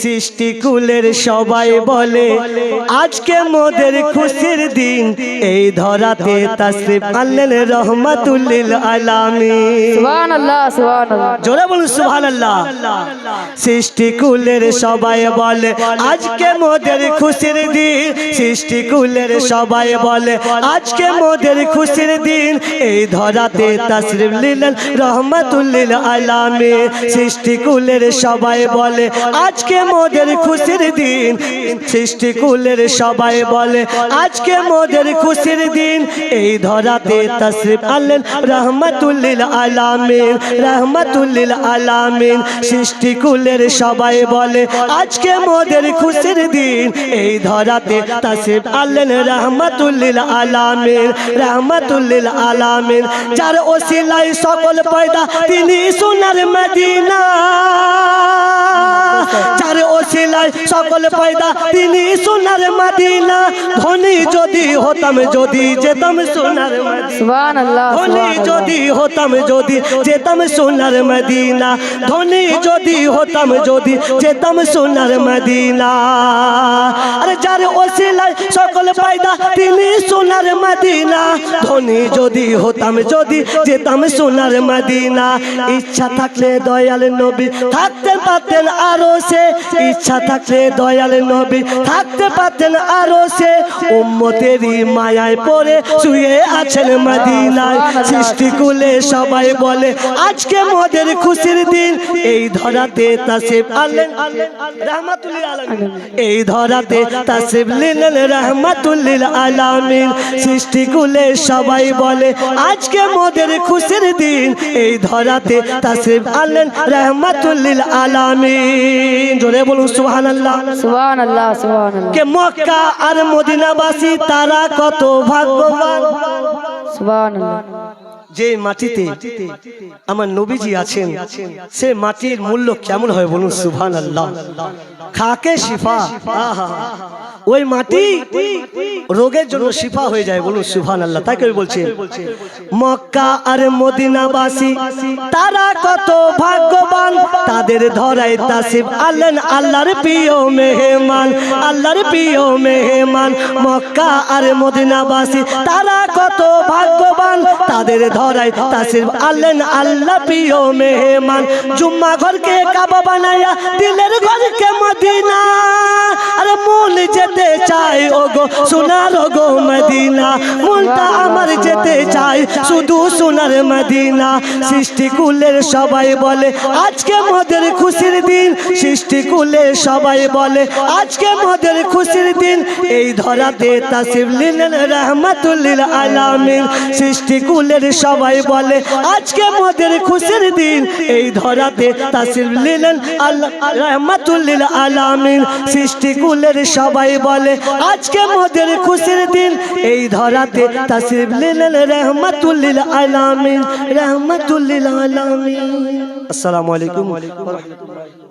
সৃষ্টিকুলের সবাই বলে আজকে মোদের খুশির দিন, এই ধরাতে তাশরিফ আনলেন রহমাতুল লিল আলামিন। সুবহানাল্লাহ সুবহানাল্লাহ, জোরে বলুন সুবহানাল্লাহ। সৃষ্টিকুলের সবাই বলে আজকে মোদের খুশির দিন, সৃষ্টিকুলের সবাই বলে আজকে মোদের খুশির দিন, এই ধরাতে তাশরিফ নিলেন রহমাতুল লিল আলামিন। সৃষ্টিকুলের সবাই বলে আজকে মোদের খুশির দিন, সৃষ্টিকুলের সবাই বলে আজকে মোদের খুশির দিন, এই ধরাতে তাশরিফ আনলেন রহমাতুল লিল আলামিন, রহমাতুল লিল আলামিন। সৃষ্টিকুলের সবাই বলে আজকে মোদের খুশির দিন, এই ধরাতে তাশরিফ আনলেন রহমাতুল লিল আলামিন, রহমাতুল লিল আলামিন। যার ওসিলায় সকল পয়দা তিনি সোনার মদিনা, যার ওসিলায় সকল পয়দা তিনি সোনার মদিনা। ধনী যদি হতাম যদি যেতাম সোনার মদিনা, সুবহানাল্লাহ ধনী যদি হতাম যদি যেতাম সোনার মদিনা, ধনী যদি হতাম যদি যেতাম সোনার মদিনা। আরে যার ওসিলায় সকল পয়দা তিনি সোনার মদিনা, ধনী যদি হতাম যদি যেতাম সোনার মদিনা। ইচ্ছা থাকলে দয়াল নবী থাকতে পারতেন আরো সে, ইচ্ছা থাকলে দয়াল নবী থাকতে পারতেন আরো সে, উম্মতেরই মায়ায় পড়ে শুয়ে আছেন মদিনায়। সৃষ্টিকুলে সবাই বলে আজকে মোদের খুশির দিন, এই ধরাতে তাশরিফ আনলেন রহমাতুল লিল আলামিন, এই ধরাতে তাশরিফ নিলেন রহমাতুল লিল আলামিন। সৃষ্টিকুলে সবাই বলে আজকে মোদের খুশির দিন, এই ধরাতে তাশরিফ আনলেন রহমাতুল লিল আলামিন। জোরে বলুন সুবহানাল্লাহ সুবহানাল্লাহ সুবহানাল্লাহ। কে মক্কা আর মদিনাবাসী তারা কত ভাগ্যবান। সুবহানাল্লাহ। যে মাটিতে আমার নবীজি আছেন সে মাটির মূল্য কেমন হয় বলুন সুবহানাল্লাহ। খাকে শিফা, আহা ওই মাটি রোগের জন্য শিফা হয়ে যায় বলুন সুবহানাল্লাহ। তাই কেউ বলছে মক্কা আর মদিনাবাসী তারা কত ভাগ্যবান, তাদের ধরায় তাশরিফ আনলেন আল্লাহর প্রিয় মেহমান, আল্লাহর প্রিয় মেহমান। মক্কা আর মদিনাবাসী তারা কত ভাগ্যবান, তাদের ধরায় তাশরিফ আনলেন আল্লাহ প্রিয় মেহমান। জুম্মা ঘরকে কাবা বানায়া দিলের ঘরকে মদিনা, আরে মন যেতে চাই ওগো সোনার গো মদিনা, মনটা আমার যেতে চাই শুধু সোনার মদিনা। সৃষ্টিকুলের সবাই বলে আজকে মোদের খুশির দিন, সৃষ্টিকুলের সবাই বলে আজকে মোদের খুশির দিন, এই ধরাতে তাশরিফ নিলেন রহমাতুল লিল আলামিন। সৃষ্টিকুলের সবাই বলে আজকে মোদের খুশির দিন, এই ধরাতে তাশরিফ নিলেন আল্লাহ রহমাতুল লিল আলামিন। সৃষ্টিকুলের সবাই বলে আজকে মোদের খুশির দিন, এই ধরাতে তাশরিফ নিলেন রহমাতুল লিল আলামিন, রহমাতুল লিল আলামিন। আসসালামু আলাইকুম ওয়া রাহমাতুল্লাহ।